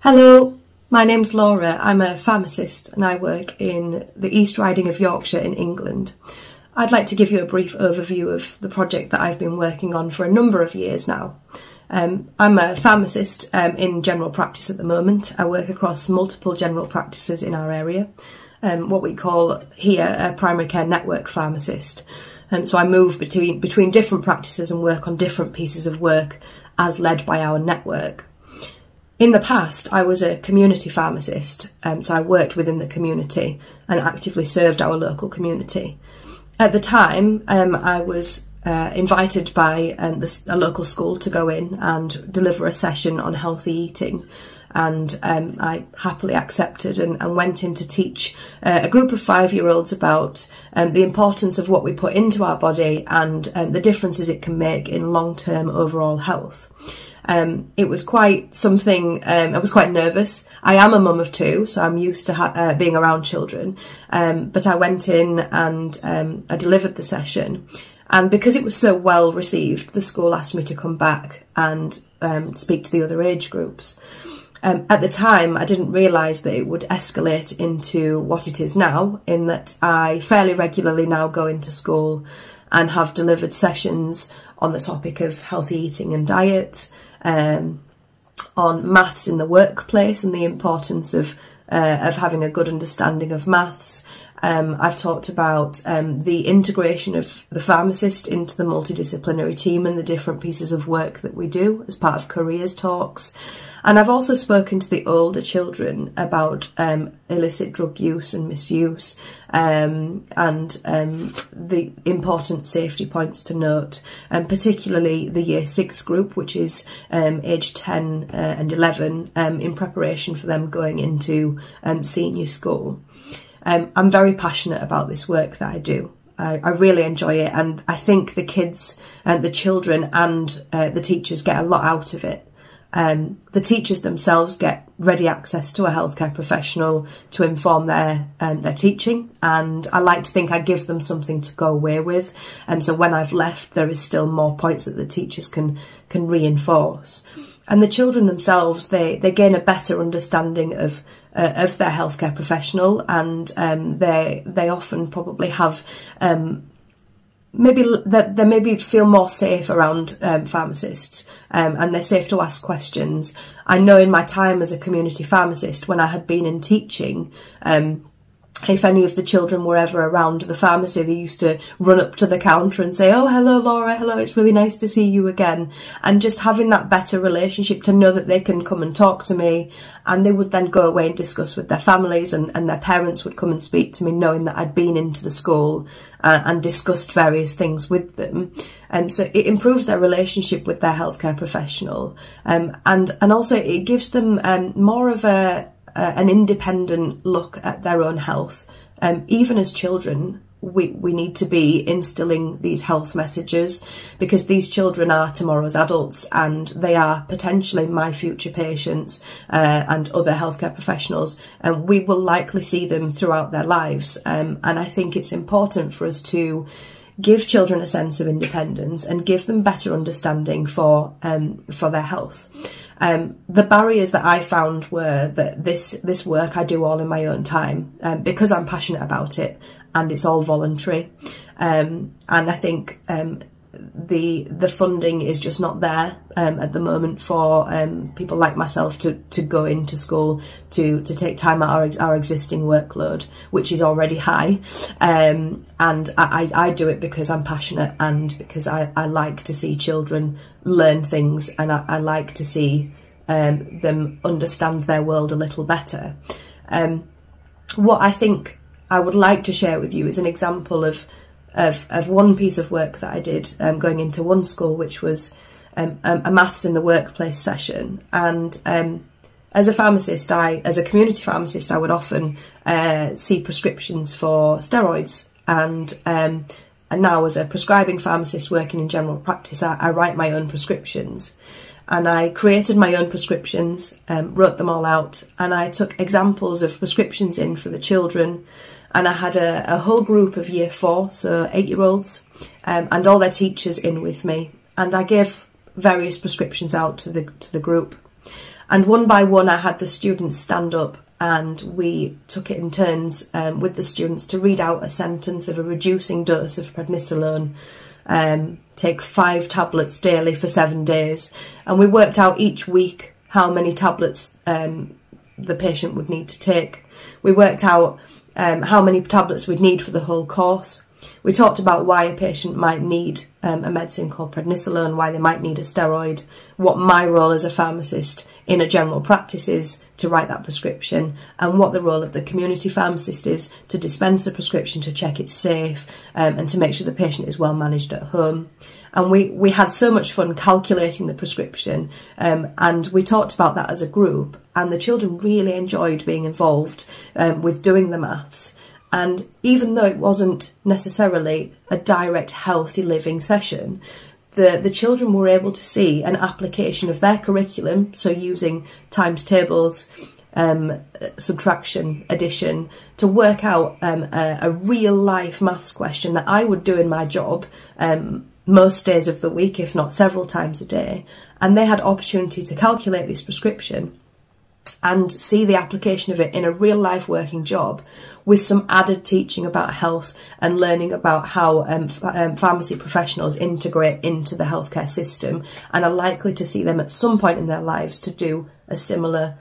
Hello, my name's Laura. I'm a pharmacist and I work in the East Riding of Yorkshire in England. I'd like to give you a brief overview of the project that I've been working on for a number of years now. I'm a pharmacist in general practice at the moment. I work across multiple general practices in our area, what we call here a primary care network pharmacist. So I move between different practices and work on different pieces of work as led by our network. In the past, I was a community pharmacist, so I worked within the community and actively served our local community. At the time, I was invited by a local school to go in and deliver a session on healthy eating, and I happily accepted and went in to teach a group of 5-year-olds about the importance of what we put into our body and the differences it can make in long-term overall health. It was quite something, I was quite nervous. I am a mum of 2, so I'm used to being around children, but I went in and I delivered the session, and because it was so well received, the school asked me to come back and speak to the other age groups. At the time, I didn't realise that it would escalate into what it is now, in that I fairly regularly now go into school and have delivered sessions on the topic of healthy eating and diet, on maths in the workplace and the importance of having a good understanding of maths. I've talked about the integration of the pharmacist into the multidisciplinary team and the different pieces of work that we do as part of careers talks. And I've also spoken to the older children about illicit drug use and misuse, and the important safety points to note, and particularly the Year 6 group, which is aged 10 and 11, in preparation for them going into senior school. I'm very passionate about this work that I do. I really enjoy it, and I think the kids, the children and the teachers get a lot out of it. The teachers themselves get ready access to a healthcare professional to inform their teaching, and I like to think I give them something to go away with, and so when I've left there is still more points that the teachers can reinforce. And the children themselves, they gain a better understanding of their healthcare professional, and they often probably have they maybe feel more safe around pharmacists, and they're safe to ask questions. I know in my time as a community pharmacist, when I had been in teaching, if any of the children were ever around the pharmacy, they used to run up to the counter and say, "Oh, hello, Laura, hello, it's really nice to see you again." And just having that better relationship to know that they can come and talk to me, and they would then go away and discuss with their families, and their parents would come and speak to me knowing that I'd been into the school and discussed various things with them. So it improves their relationship with their healthcare professional, and also it gives them more of an independent look at their own health. Even as children, we need to be instilling these health messages, because these children are tomorrow's adults and they are potentially my future patients and other healthcare professionals, and we will likely see them throughout their lives. And I think it's important for us to give children a sense of independence and give them better understanding for their health. The barriers that I found were that this work I do all in my own time, because I'm passionate about it, and it's all voluntary. And I think the funding is just not there at the moment for people like myself to go into school to take time out our existing workload, which is already high. And I do it because I'm passionate, and because I like to see children learn things, and I like to see them understand their world a little better. What I think I would like to share with you is an example of one piece of work that I did going into one school, which was a maths in the workplace session. And as a pharmacist, as a community pharmacist, I would often see prescriptions for steroids, and now as a prescribing pharmacist working in general practice, I write my own prescriptions. And I created my own prescriptions, wrote them all out, and I took examples of prescriptions in for the children. And I had a whole group of Year 4, so 8-year-olds, and all their teachers in with me. And I gave various prescriptions out to the group. And one by one I had the students stand up, and we took it in turns with the students to read out a sentence of a reducing dose of prednisolone, take 5 tablets daily for 7 days, and we worked out each week how many tablets the patient would need to take. We worked out how many tablets we'd need for the whole course. We talked about why a patient might need a medicine called prednisolone, why they might need a steroid, what my role as a pharmacist in a general practice is to write that prescription, and what the role of the community pharmacist is to dispense the prescription, to check it's safe, and to make sure the patient is well managed at home. And we had so much fun calculating the prescription, and we talked about that as a group, and the children really enjoyed being involved with doing the maths. And even though it wasn't necessarily a direct healthy living session, the children were able to see an application of their curriculum, so using times tables, subtraction, addition, to work out a real life maths question that I would do in my job most days of the week, if not several times a day. And they had opportunity to calculate this prescription and see the application of it in a real life working job, with some added teaching about health and learning about how pharmacy professionals integrate into the healthcare system, and are likely to see them at some point in their lives to do a similar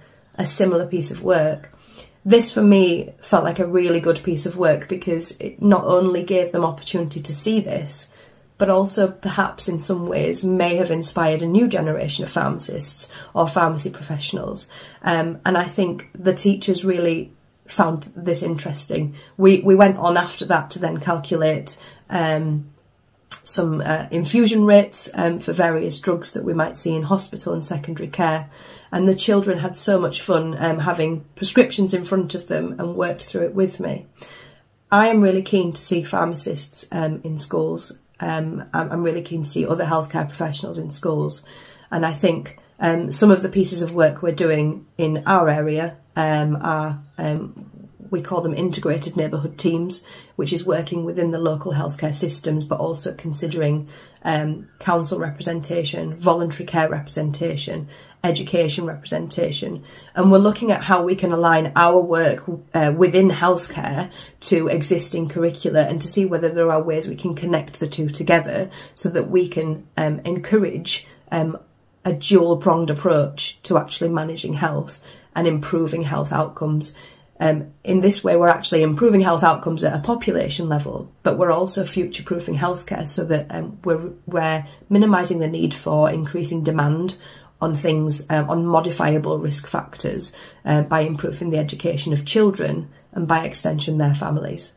piece of work. This for me felt like a really good piece of work, because it not only gave them opportunity to see this, but also perhaps in some ways may have inspired a new generation of pharmacists or pharmacy professionals. And I think the teachers really found this interesting. We went on after that to then calculate some infusion rates for various drugs that we might see in hospital and secondary care. And the children had so much fun having prescriptions in front of them and worked through it with me. I am really keen to see pharmacists in schools. I'm really keen to see other healthcare professionals in schools, and I think some of the pieces of work we're doing in our area are, we call them integrated neighbourhood teams, which is working within the local healthcare systems, but also considering council representation, voluntary care representation, education representation. And we're looking at how we can align our work within healthcare to existing curricula, and to see whether there are ways we can connect the two together, so that we can encourage a dual-pronged approach to actually managing health and improving health outcomes. In this way, we're actually improving health outcomes at a population level, but we're also future-proofing healthcare, so that we're minimising the need for increasing demand on things, on modifiable risk factors, by improving the education of children and by extension their families.